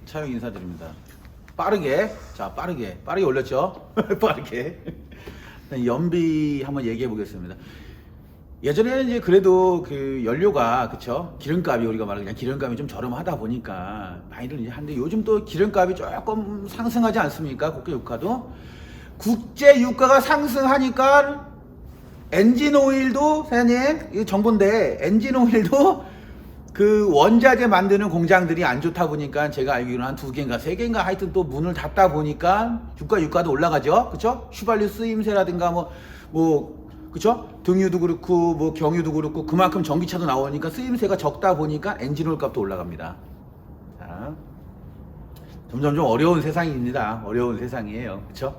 차영 인사드립니다. 빠르게, 자 빠르게 올렸죠? 빠르게 연비 한번 얘기해 보겠습니다. 예전에는 이제 그래도 그 연료가 그쵸, 기름값이 우리가 말하는 그냥 기름값이 좀 저렴하다 보니까 많이들 이제 하는데, 요즘 또 기름값이 조금 상승하지 않습니까? 국제 유가도 국제 유가가 상승하니까 엔진 오일도, 사장님 이거 정보인데, 엔진 오일도 그 원자재 만드는 공장들이 안 좋다 보니까, 제가 알기로는 한 2개인가 3개인가 하여튼 또 문을 닫다 보니까 유가도 올라가죠. 그쵸? 휘발유 쓰임새라든가 그쵸? 등유도 그렇고 뭐 경유도 그렇고 그만큼 전기차도 나오니까 쓰임새가 적다 보니까 엔진 오일 값도 올라갑니다. 자, 점점 좀 어려운 세상입니다. 어려운 세상이에요. 그쵸?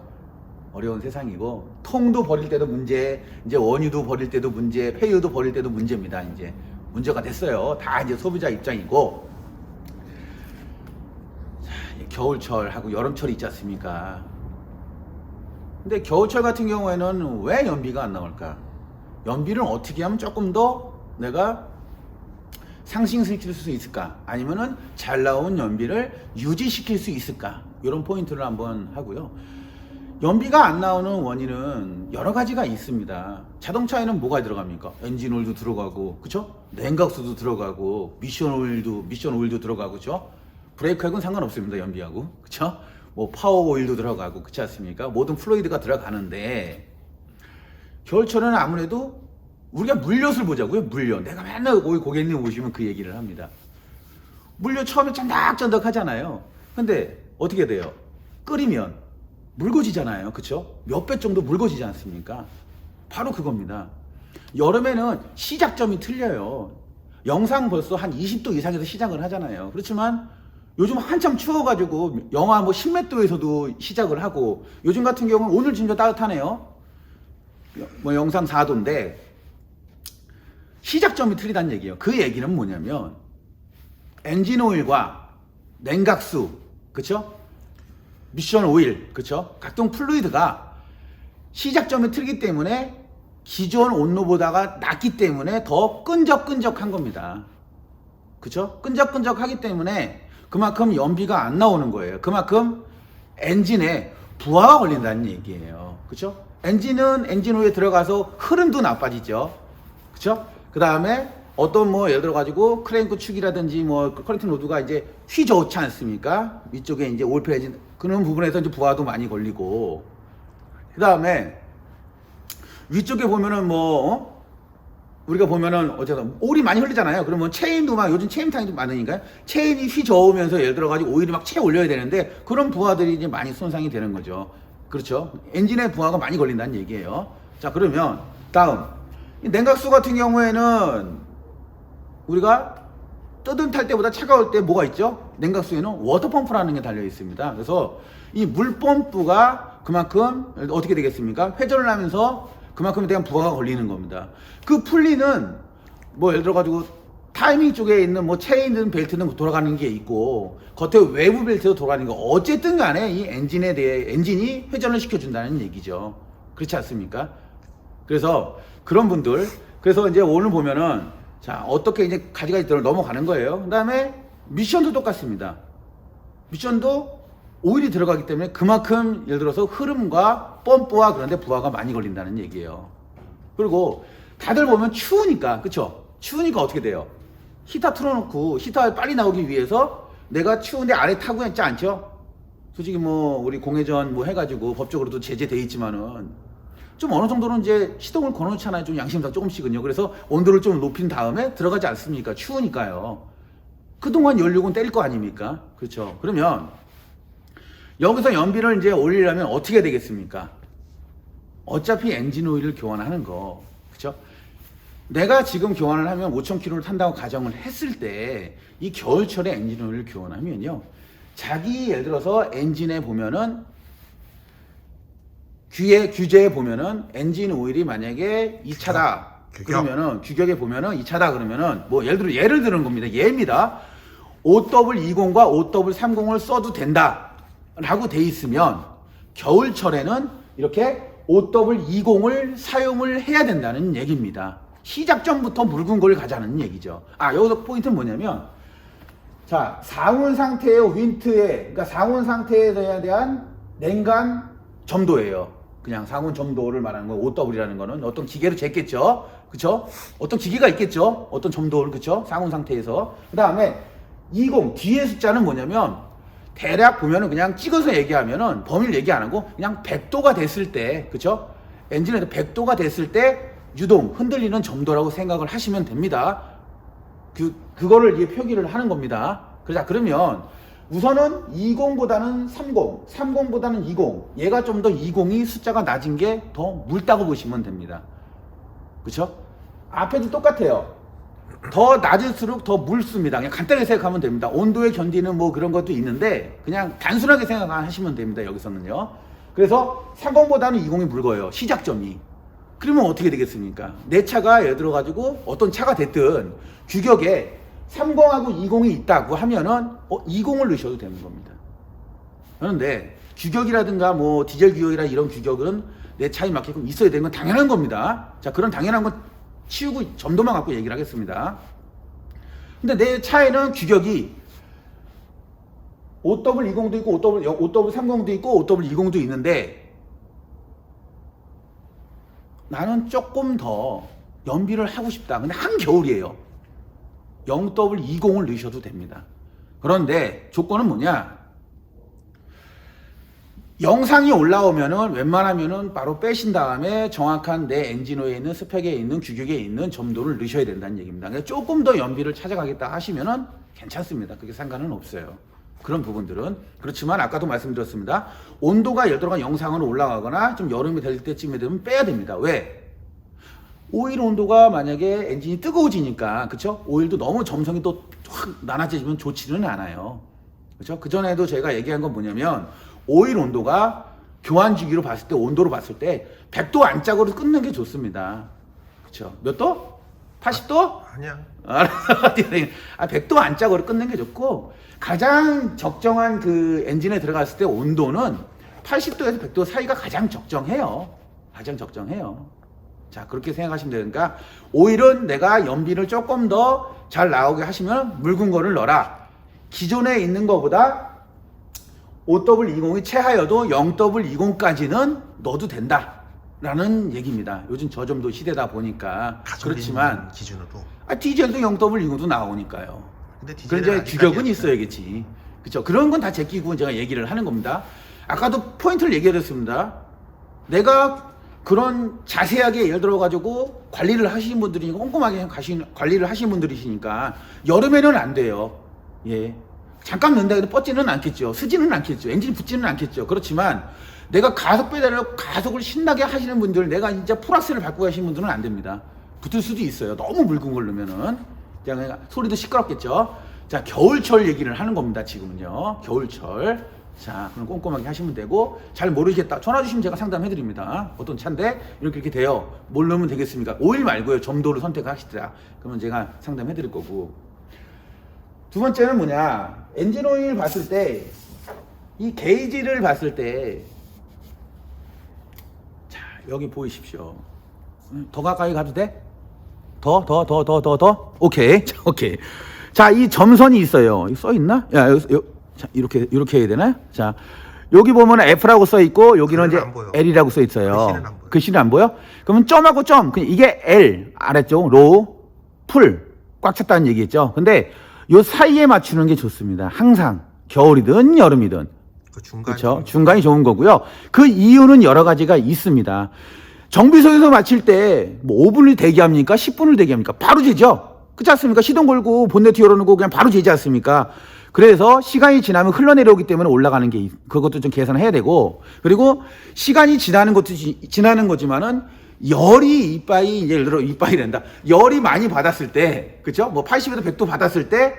어려운 세상이고, 통도 버릴 때도 문제, 이제 원유도 버릴 때도 문제, 폐유도 버릴 때도 문제입니다. 이제 문제가 됐어요. 다 이제 소비자 입장이고. 자, 겨울철하고 여름철이 있지 않습니까? 근데 겨울철 같은 경우에는 왜 연비가 안 나올까? 연비를 어떻게 하면 조금 더 내가 상승시킬 수 있을까? 아니면은 잘 나온 연비를 유지시킬 수 있을까? 이런 포인트를 한번 하고요. 연비가 안 나오는 원인은 여러 가지가 있습니다. 자동차에는 뭐가 들어갑니까? 엔진 오일도 들어가고, 그쵸? 냉각수도 들어가고, 미션 오일도 들어가고, 그쵸? 브레이크하고는 상관없습니다, 연비하고. 그쵸? 뭐 파워 오일도 들어가고, 그렇지 않습니까? 모든 플루이드가 들어가는데, 겨울철에는 아무래도 우리가 물엿을 보자고요. 물엿. 내가 맨날 고객님 오시면 그 얘기를 합니다. 물엿 처음에 쫀득쫀득 하잖아요. 근데 어떻게 돼요? 끓이면 묽어지잖아요. 그쵸? 몇 배 정도 묽어지지 않습니까? 바로 그겁니다. 여름에는 시작점이 틀려요. 영상 벌써 한 20도 이상에서 시작을 하잖아요. 그렇지만 요즘 한참 추워가지고 영하 뭐 10몇 도에서도 시작을 하고, 요즘 같은 경우는 오늘 진짜 따뜻하네요. 뭐 영상 4도인데 시작점이 틀리다는 얘기예요. 그 얘기는 뭐냐면, 엔진 오일과 냉각수, 그쵸? 미션 오일, 그쵸? 각종 플루이드가 시작점이 틀리기 때문에 기존 온도보다가 낮기 때문에 더 끈적끈적한 겁니다. 그쵸? 끈적끈적하기 때문에 그만큼 연비가 안 나오는 거예요. 그만큼 엔진에 부하가 걸린다는 얘기예요. 그쵸? 엔진은 엔진 오일에 들어가서 흐름도 나빠지죠. 그쵸? 그 다음에 어떤 예를 들어 가지고 크랭크 축이라든지 커넥팅 로드가 이제 휘저었지 않습니까? 위쪽에 이제 오일 패진 그런 부분에서 이제 부하도 많이 걸리고, 그 다음에 위쪽에 보면은 우리가 보면은 어쨌든 오일이 많이 흘리잖아요. 그러면 체인도 요즘 체인탕이 좀 많으니까 체인이 휘저으면서 예를 들어 가지고 오일이 막 채 올려야 되는데, 그런 부하들이 이제 많이 손상이 되는 거죠. 그렇죠? 엔진에 부하가 많이 걸린다는 얘기예요. 자, 그러면 다음 냉각수 같은 경우에는 우리가 뜨뜻할 때보다 차가울 때 뭐가 있죠? 냉각수에는 워터펌프라는 게 달려 있습니다. 그래서 이 물펌프가 그만큼 어떻게 되겠습니까? 회전을 하면서 그만큼에 대한 부하가 걸리는 겁니다. 그 풀리는 예를 들어 가지고 타이밍 쪽에 있는 체인든 벨트든 돌아가는 게 있고, 겉에 외부 벨트도 돌아가는 거, 어쨌든 간에 이 엔진에 대해 엔진이 회전을 시켜준다는 얘기죠. 그렇지 않습니까? 그래서 그런 분들, 그래서 이제 오늘 보면은 자, 어떻게 이제 가지가지 넘어가는 거예요. 그 다음에 미션도 똑같습니다. 미션도 오일이 들어가기 때문에 그만큼 예를 들어서 흐름과 펌프와 그런 데 부하가 많이 걸린다는 얘기예요. 그리고 다들 보면 추우니까, 그쵸? 추우니까 어떻게 돼요? 히터 틀어놓고 히터 빨리 나오기 위해서 내가 추운데 안에 타고 있지 않죠? 솔직히 우리 공회전 해가지고 법적으로도 제재돼 있지만은 좀 어느 정도는 이제 시동을 걸어놓잖아요. 좀 양심상 조금씩은요. 그래서 온도를 좀 높인 다음에 들어가지 않습니까? 추우니까요. 그동안 연료는 때릴 거 아닙니까? 그렇죠? 그러면 여기서 연비를 이제 올리려면 어떻게 되겠습니까? 어차피 엔진 오일을 교환하는 거, 그렇죠? 내가 지금 교환을 하면 5,000km를 탄다고 가정을 했을 때, 이 겨울철에 엔진 오일을 교환하면요, 자기 예를 들어서 엔진에 보면은 규제에 보면은 엔진 오일이 만약에 2차다 그러면은, 규격에 보면은 2차다 그러면은 예를 드는 겁니다. 예입니다. 5W20과 5W30을 써도 된다 라고 돼 있으면 겨울철에는 이렇게 5W20을 사용을 해야 된다는 얘기입니다. 시작점부터 묽은 걸 가자는 얘기죠. 여기서 포인트는 뭐냐면, 자, 상온 상태의 윈트에, 그러니까 상온 상태에 대한 냉간 점도예요. 그냥 상온 점도를 말하는 거 OW라는 거는 어떤 기계로 쟀겠죠. 그쵸? 어떤 기계가 있겠죠. 어떤 점도를, 그쵸? 상온 상태에서. 그 다음에 20, 뒤에 숫자는 뭐냐면 대략 보면은 그냥 찍어서 얘기하면은 범위를 얘기 안 하고 그냥 100도가 됐을 때, 그쵸? 엔진에서 100도가 됐을 때 유동, 흔들리는 점도라고 생각을 하시면 됩니다. 그거를 이제 표기를 하는 겁니다. 자, 그러면 우선은 20보다는 30, 30보다는 20. 얘가 좀 더 20이 숫자가 낮은 게 더 묽다고 보시면 됩니다. 그쵸? 앞에도 똑같아요. 더 낮을수록 더 묽습니다. 그냥 간단하게 생각하면 됩니다. 온도에 견디는 뭐 그런 것도 있는데 그냥 단순하게 생각하시면 됩니다. 여기서는요. 그래서 30보다는 20이 묽어요. 시작점이. 그러면 어떻게 되겠습니까? 내 차가 예를 들어 가지고 어떤 차가 됐든 규격에 30하고 20이 있다고 하면은 20을 넣으셔도 되는 겁니다. 그런데 규격이라든가 뭐 디젤 규격이라 이런 규격은 내 차에 맞게끔 있어야 되는 건 당연한 겁니다. 자, 그런 당연한 건 치우고 점도만 갖고 얘기를 하겠습니다. 근데 내 차에는 규격이 OW20도 있고 OW30도 있고 OW20도 있는데 나는 조금 더 연비를 하고 싶다. 근데 한겨울이에요. 0W20을 넣으셔도 됩니다. 그런데 조건은 뭐냐? 영상이 올라오면은 웬만하면은 바로 빼신 다음에 정확한 내 엔진오일에 있는 스펙에 있는 규격에 있는 점도를 넣으셔야 된다는 얘기입니다. 그러니까 조금 더 연비를 찾아가겠다 하시면은 괜찮습니다. 그게 상관은 없어요. 그런 부분들은. 그렇지만 아까도 말씀드렸습니다. 온도가 예를 들어 영상으로 올라가거나 좀 여름이 될 때쯤에 되면 빼야 됩니다. 왜? 오일 온도가 만약에 엔진이 뜨거워지니까, 그쵸? 오일도 너무 점성이 또 확 낮아지면 좋지는 않아요. 그쵸? 그전에도 제가 얘기한 건 뭐냐면, 오일 온도가 교환 주기로 봤을 때, 온도로 봤을 때, 100도 안짝으로 끊는 게 좋습니다. 그쵸? 몇 도? 80도? 아니야. 100도 안짝으로 끊는 게 좋고, 가장 적정한 그 엔진에 들어갔을 때 온도는 80도에서 100도 사이가 가장 적정해요. 가장 적정해요. 자, 그렇게 생각하시면 되니까 오일은 내가 연비를 조금 더 잘 나오게 하시면 묽은 거를 넣어라. 기존에 있는 거보다 OW20이 최하여도 0W20까지는 넣어도 된다 라는 얘기입니다. 요즘 저점도 시대다 보니까. 그렇지만 기준으로 디젤도 0W20도 나오니까요. 근데 그런데 규격은 있어야겠지. 그렇죠? 그런 건 다 제끼고 제가 얘기를 하는 겁니다. 아까도 포인트를 얘기해드렸습니다. 내가 그런 자세하게 예를 들어 가지고 관리를 하시는 분들이 꼼꼼하게 관리를 하시는 분들이시니까 여름에는 안 돼요. 예. 잠깐 넣는다 해도 뻗지는 않겠죠. 쓰지는 않겠죠. 엔진이 붙지는 않겠죠. 그렇지만 내가 가속 페달로 가속을 신나게 하시는 분들, 내가 진짜 풀악셀을 밟고 가시는 분들은 안 됩니다. 붙을 수도 있어요. 너무 묽은 걸 넣으면은. 그냥 소리도 시끄럽겠죠. 자, 겨울철 얘기를 하는 겁니다. 지금은요. 겨울철. 자, 그럼 꼼꼼하게 하시면 되고, 잘 모르겠다. 전화 주시면 제가 상담해 드립니다. 어떤 차인데 이렇게 돼요. 뭘 넣으면 되겠습니까? 오일 말고요. 점도를 선택하시더라. 그러면 제가 상담해 드릴 거고. 두 번째는 뭐냐? 엔진 오일 봤을 때, 이 게이지를 봤을 때, 자, 여기 보이십시오. 더 가까이 가도 돼? 더? 오케이. 자, 오케이. 자, 이 점선이 있어요. 써 있나? 야, 여기, 자, 이렇게 해야 되나요? 자, 여기 보면 F라고 써 있고, 여기는 이제 L이라고 써 있어요. 글씨는 안 보여? 그러면 점하고 점. 그냥 이게 L, 아래쪽, 로우, 풀, 꽉 찼다는 얘기겠죠. 근데 요 사이에 맞추는 게 좋습니다. 항상. 겨울이든 여름이든. 그렇죠. 중간이 좋은 거고요. 그 이유는 여러 가지가 있습니다. 정비소에서 마칠 때, 뭐 5분을 대기합니까? 10분을 대기합니까? 바로 재죠? 그렇지 않습니까? 시동 걸고 본네트 열어놓고 그냥 바로 재지 않습니까? 그래서 시간이 지나면 흘러내려오기 때문에 올라가는 게, 그것도 좀 계산해야 되고, 그리고 시간이 지나는 것도 지나는 거지만은 열이 이빠이, 예를 들어 이빠이 된다. 열이 많이 받았을 때, 그쵸? 뭐 80에서 100도 받았을 때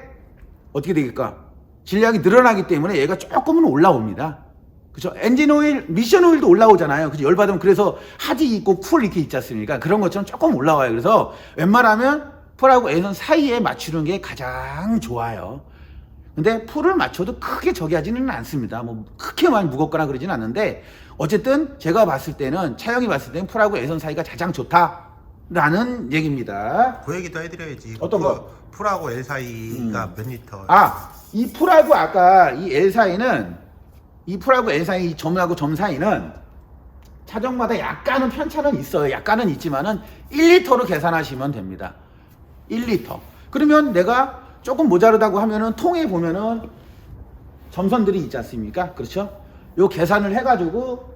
어떻게 되겠까? 질량이 늘어나기 때문에 얘가 조금은 올라옵니다. 그쵸? 엔진 오일, 미션 오일도 올라오잖아요. 그죠? 열 받으면 그래서 하디 있고 쿨 이렇게 있지 않습니까? 그런 것처럼 조금 올라와요. 그래서 웬만하면 풀하고 N선 사이에 맞추는 게 가장 좋아요. 근데 풀을 맞춰도 크게 저기 하지는 않습니다. 뭐 크게 많이 무겁거나 그러진 않는데, 어쨌든 제가 봤을 때는, 차영이 봤을 때는 풀하고 N선 사이가 가장 좋다라는 얘기입니다. 그 얘기도 해드려야지. 어떤 거? 풀하고 L 사이가 몇 리터? 이 풀하고 아까 이 L 사이는 이 풀하고 L 사이 이 점하고 점 사이는 차종마다 약간은 편차는 있어요. 약간은 있지만은 1리터로 계산하시면 됩니다. 1리터. 그러면 내가 조금 모자르다고 하면은 통에 보면은 점선들이 있지 않습니까? 그렇죠? 요 계산을 해가지고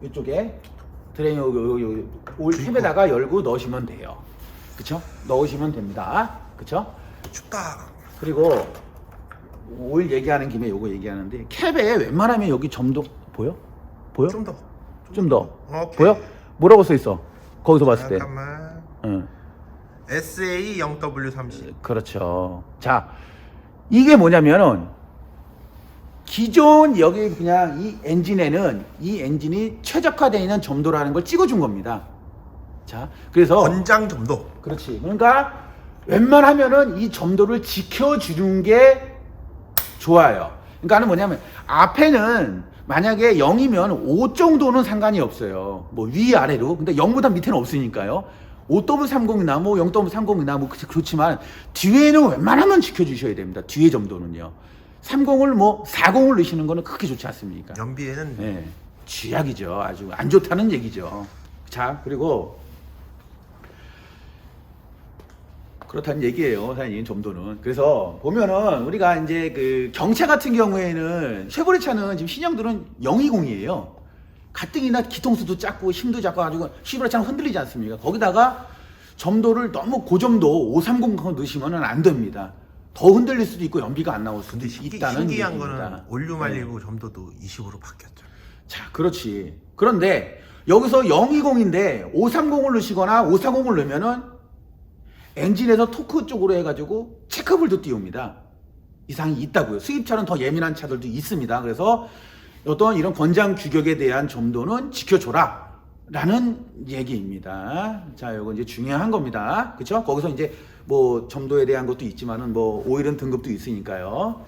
이쪽에 드레인 올 캡에다가 열고 넣으시면 돼요. 그쵸? 넣으시면 됩니다. 그쵸? 춥다. 그리고 오일 얘기하는 김에 요거 얘기하는데 캡에 웬만하면 여기 점도 보여? 보여? 좀 더. 좀 더. 오케이. 보여? 뭐라고 써 있어? 거기서 봤을 때. 잠깐만. 응. SA 0W30. 그렇죠. 자, 이게 뭐냐면은 기존 여기 그냥 이 엔진에는 이 엔진이 최적화되어 있는 점도라는 걸 찍어준 겁니다. 자, 그래서 권장 점도. 그렇지. 그러니까 웬만하면은 이 점도를 지켜주는 게 좋아요. 그러니까는 뭐냐면 앞에는 만약에 0이면 5 정도는 상관이 없어요. 뭐 위아래로. 근데 0보다 밑에는 없으니까요. 5W30이나 뭐 0W30이나 뭐 그렇지만 뒤에는 웬만하면 지켜주셔야 됩니다. 뒤에 점도는요. 30을 뭐 40을 넣으시는 거는 그렇게 좋지 않습니까? 연비에는 네, 쥐약이죠. 아주 안 좋다는 얘기죠. 자, 그리고 그렇다는 얘기예요, 사장님. 점도는. 그래서 보면은 우리가 이제 그 경차 같은 경우에는 쉐보레 차는 지금 신형들은 020이에요. 가뜩이나 기통수도 작고 힘도 작고 가지고 쉐보레 차는 흔들리지 않습니까? 거기다가 점도를 너무 고점도 530 넣으시면은 안 됩니다. 더 흔들릴 수도 있고 연비가 안 나올 수도 근데 있다는 신기한 얘기입니다. 거는 올류 말리고 점도도 20으로 바뀌었죠. 자, 그렇지. 그런데 여기서 020인데 530을 넣으시거나 540을 넣으면은 엔진에서 토크 쪽으로 해가지고 체크볼도 띄웁니다. 이상이 있다고요. 수입차는 더 예민한 차들도 있습니다. 그래서 어떤 이런 권장 규격에 대한 점도는 지켜줘라 라는 얘기입니다. 자, 요거 이제 중요한 겁니다. 그쵸? 거기서 이제 뭐 점도에 대한 것도 있지만은 뭐 오일은 등급도 있으니까요.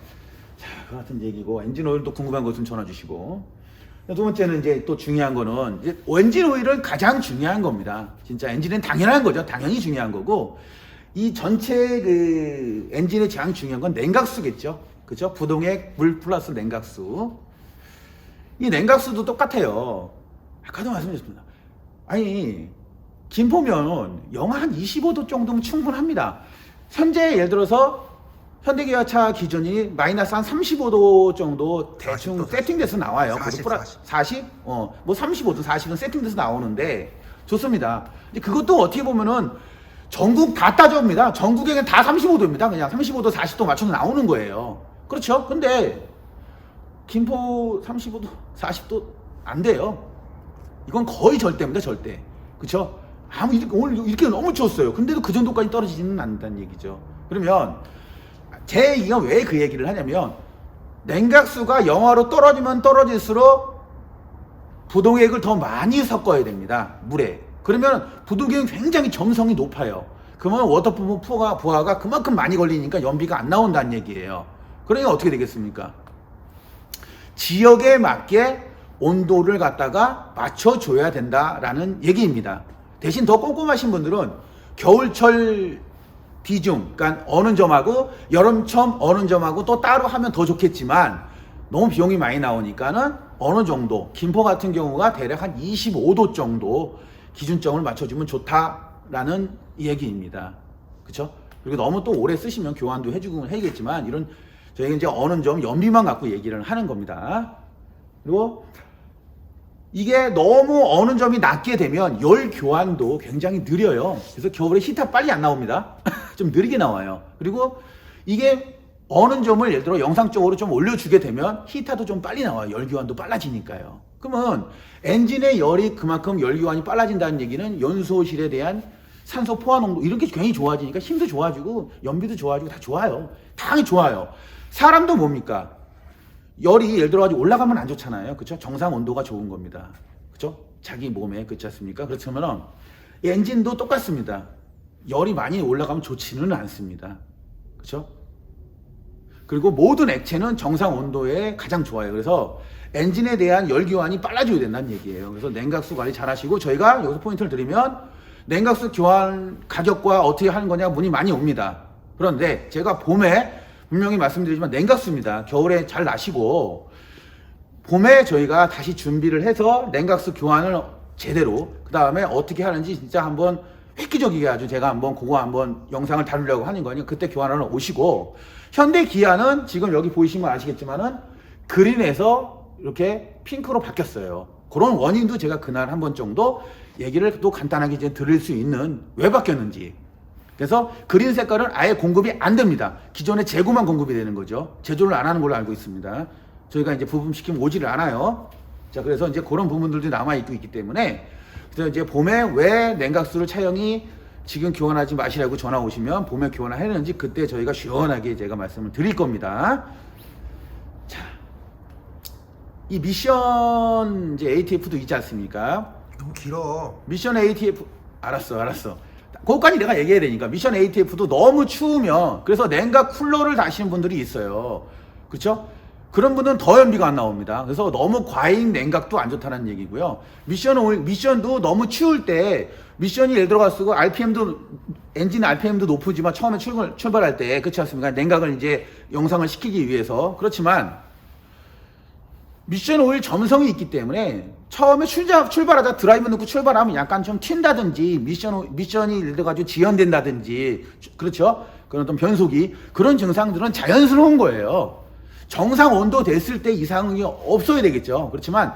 자, 그 같은 얘기고 엔진 오일도 궁금한 것은 전화 주시고. 두 번째는 이제 또 중요한 거는 이제 엔진 오일은 가장 중요한 겁니다. 진짜 엔진은 당연한 거죠. 당연히 중요한 거고 이 전체 그 엔진의 가장 중요한 건 냉각수겠죠. 그죠? 부동액 물 플러스 냉각수. 이 냉각수도 똑같아요. 아까도 말씀드렸습니다. 아니 김포면 영하 한 25도 정도면 충분합니다. 현재 예를 들어서 현대기아차 기준이 마이너스 한 35도 정도 대충 40도, 세팅돼서 나와요. 40, 40? 뭐 35도 40은 세팅돼서 나오는데 좋습니다. 근데 그것도 어떻게 보면은 전국 다 따져옵니다. 전국에는 다 35도입니다. 그냥 35도 40도 맞춰서 나오는 거예요. 그렇죠? 근데 김포 35도 40도 안 돼요. 이건 거의 절대입니다. 절대. 그렇죠? 오늘 이렇게 너무 추웠어요. 근데도 그 정도까지 떨어지지는 않는다는 얘기죠. 그러면 제 얘기가 왜 그 얘기를 하냐면 냉각수가 영하로 떨어지면 떨어질수록 부동액을 더 많이 섞어야 됩니다. 물에. 그러면 부동액은 굉장히 점성이 높아요. 그러면 워터프루프 부하가 그만큼 많이 걸리니까 연비가 안 나온다는 얘기예요. 그러니까 어떻게 되겠습니까? 지역에 맞게 온도를 갖다가 맞춰줘야 된다라는 얘기입니다. 대신 더 꼼꼼하신 분들은 겨울철 비중, 그러니까 어느 점하고 여름철 어느 점하고 또 따로 하면 더 좋겠지만 너무 비용이 많이 나오니까는 어느 정도 김포 같은 경우가 대략 한 25도 정도 기준점을 맞춰주면 좋다라는 얘기입니다. 그렇죠? 그리고 너무 또 오래 쓰시면 교환도 해주고 해야겠지만 이런 저희가 이제 어느 점 연비만 갖고 얘기를 하는 겁니다. 그리고 이게 너무 어느 점이 낮게 되면 열 교환도 굉장히 느려요. 그래서 겨울에 히터 빨리 안 나옵니다. 좀 느리게 나와요. 그리고 이게 어느 점을 예를 들어 영상적으로 좀 올려주게 되면 히터도 좀 빨리 나와요. 열 교환도 빨라지니까요. 그러면 엔진의 열이 그만큼 열 교환이 빨라진다는 얘기는 연소실에 대한 산소 포화 농도 이런 게 굉장히 좋아지니까 힘도 좋아지고 연비도 좋아지고 다 좋아요. 당연히 좋아요. 사람도 뭡니까? 열이 예를 들어 가지고 올라가면 안 좋잖아요. 그렇죠? 정상 온도가 좋은 겁니다. 그렇죠? 자기 몸에 그렇지 않습니까? 그렇다면 엔진도 똑같습니다. 열이 많이 올라가면 좋지는 않습니다. 그렇죠? 그리고 모든 액체는 정상 온도에 가장 좋아요. 그래서 엔진에 대한 열 교환이 빨라져야 된다는 얘기예요. 그래서 냉각수 관리 잘 하시고 저희가 여기서 포인트를 드리면 냉각수 교환 가격과 어떻게 하는 거냐 문의 많이 옵니다. 그런데 제가 봄에 분명히 말씀드리지만 냉각수입니다. 겨울에 잘 나시고 봄에 저희가 다시 준비를 해서 냉각수 교환을 제대로 그 다음에 어떻게 하는지 진짜 한번 획기적이게 아주 제가 한번 그거 한번 영상을 다루려고 하는 거니까 그때 교환하러 오시고, 현대 기아는 지금 여기 보이시면 아시겠지만은 그린에서 이렇게 핑크로 바뀌었어요. 그런 원인도 제가 그날 한번 정도 얘기를 또 간단하게 이제 드릴 수 있는 왜 바뀌었는지. 그래서 그린 색깔은 아예 공급이 안 됩니다. 기존에 재고만 공급이 되는 거죠. 제조를 안 하는 걸로 알고 있습니다. 저희가 이제 부품시키면 오지를 않아요. 자, 그래서 이제 그런 부분들도 남아있고 있기 때문에, 그래서 이제 봄에 왜 냉각수를 차영이 지금 교환하지 마시라고 전화 오시면 봄에 교환하는지 그때 저희가 시원하게 제가 말씀을 드릴 겁니다. 자, 이 미션 이제 ATF도 있지 않습니까? 너무 길어. 미션 ATF, 알았어. 그거까지 내가 얘기해야 되니까. 미션 ATF도 너무 추우면, 그래서 냉각 쿨러를 다시는 분들이 있어요. 그렇죠? 그런 분들은 더 연비가 안 나옵니다. 그래서 너무 과잉 냉각도 안 좋다는 얘기고요. 미션도 너무 추울 때, 미션이 예를 들어가지고 RPM도, 엔진 RPM도 높으지만 처음에 출발할 때, 그렇지 않습니까? 냉각을 이제 영상을 시키기 위해서. 그렇지만, 미션 오일 점성이 있기 때문에 처음에 출발하자 드라이브 넣고 출발하면 약간 좀 튄다든지 미션이 예를 들어가지고 지연된다든지, 그렇죠? 그런 어떤 변속이, 그런 증상들은 자연스러운 거예요. 정상 온도 됐을 때 이상이 없어야 되겠죠. 그렇지만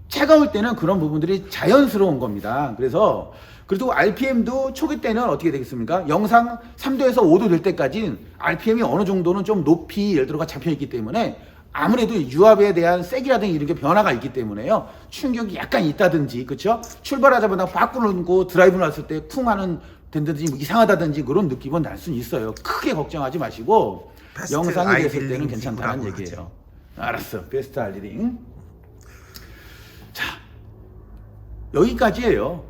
차가울 때는 그런 부분들이 자연스러운 겁니다. 그래서 그리고 RPM도 초기 때는 어떻게 되겠습니까? 영상 3도에서 5도 될 때까지는 RPM이 어느 정도는 좀 높이 예를 들어가 잡혀 있기 때문에 아무래도 유압에 대한 세기라든지 이런 게 변화가 있기 때문에요. 충격이 약간 있다든지, 그렇죠? 출발하자마자 바꾸고 드라이브 놨을 때 쿵 하는 된다든지 뭐 이상하다든지 그런 느낌은 날 수는 있어요. 크게 걱정하지 마시고 영상이 됐을 때는 괜찮다는 얘기예요. 알았어. 베스트 알리딩. 자, 여기까지예요.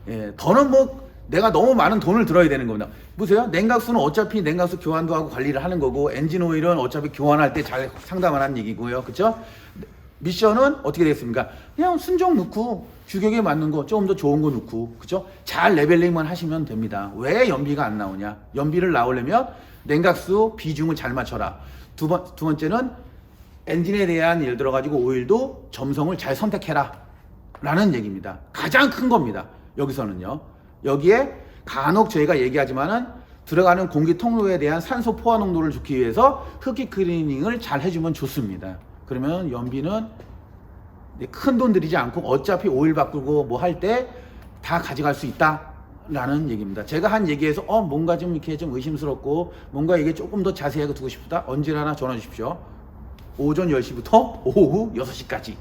예, 더는 뭐 내가 너무 많은 돈을 들어야 되는 겁니다. 보세요. 냉각수는 어차피 냉각수 교환도 하고 관리를 하는 거고, 엔진 오일은 어차피 교환할 때 잘 상담을 하는 얘기고요. 그렇죠? 미션은 어떻게 되겠습니까? 그냥 순정 넣고 규격에 맞는 거 조금 더 좋은 거 넣고, 그렇죠? 잘 레벨링만 하시면 됩니다. 왜 연비가 안 나오냐? 연비를 나오려면 냉각수 비중을 잘 맞춰라. 두 번째는 엔진에 대한 예를 들어 가지고 오일도 점성을 잘 선택해라 라는 얘기입니다. 가장 큰 겁니다. 여기서는요. 여기에 간혹 저희가 얘기하지만은 들어가는 공기 통로에 대한 산소 포화 농도를 좋기 위해서 흡기 클리닝을 잘 해주면 좋습니다. 그러면 연비는 큰 돈 들이지 않고 어차피 오일 바꾸고 뭐 할 때 다 가져갈 수 있다라는 얘기입니다. 제가 한 얘기에서 뭔가 좀 이렇게 좀 의심스럽고 뭔가 이게 조금 더 자세하게 두고 싶다, 언제나 전화 주십시오. 오전 10시부터 오후 6시까지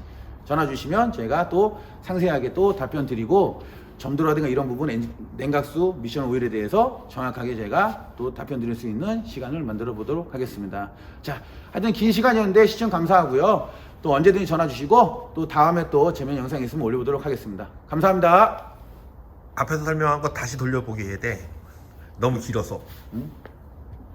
전화 주시면 제가 또 상세하게 또 답변 드리고, 점도라든가 이런 부분, 냉각수 미션 오일에 대해서 정확하게 제가 또 답변 드릴 수 있는 시간을 만들어 보도록 하겠습니다. 자, 하여튼 긴 시간이었는데 시청 감사하고요. 또 언제든지 전화 주시고 또 다음에 또 재미있는 영상 있으면 올려보도록 하겠습니다. 감사합니다. 앞에서 설명한 거 다시 돌려보게 해야 돼. 너무 길어서. 응?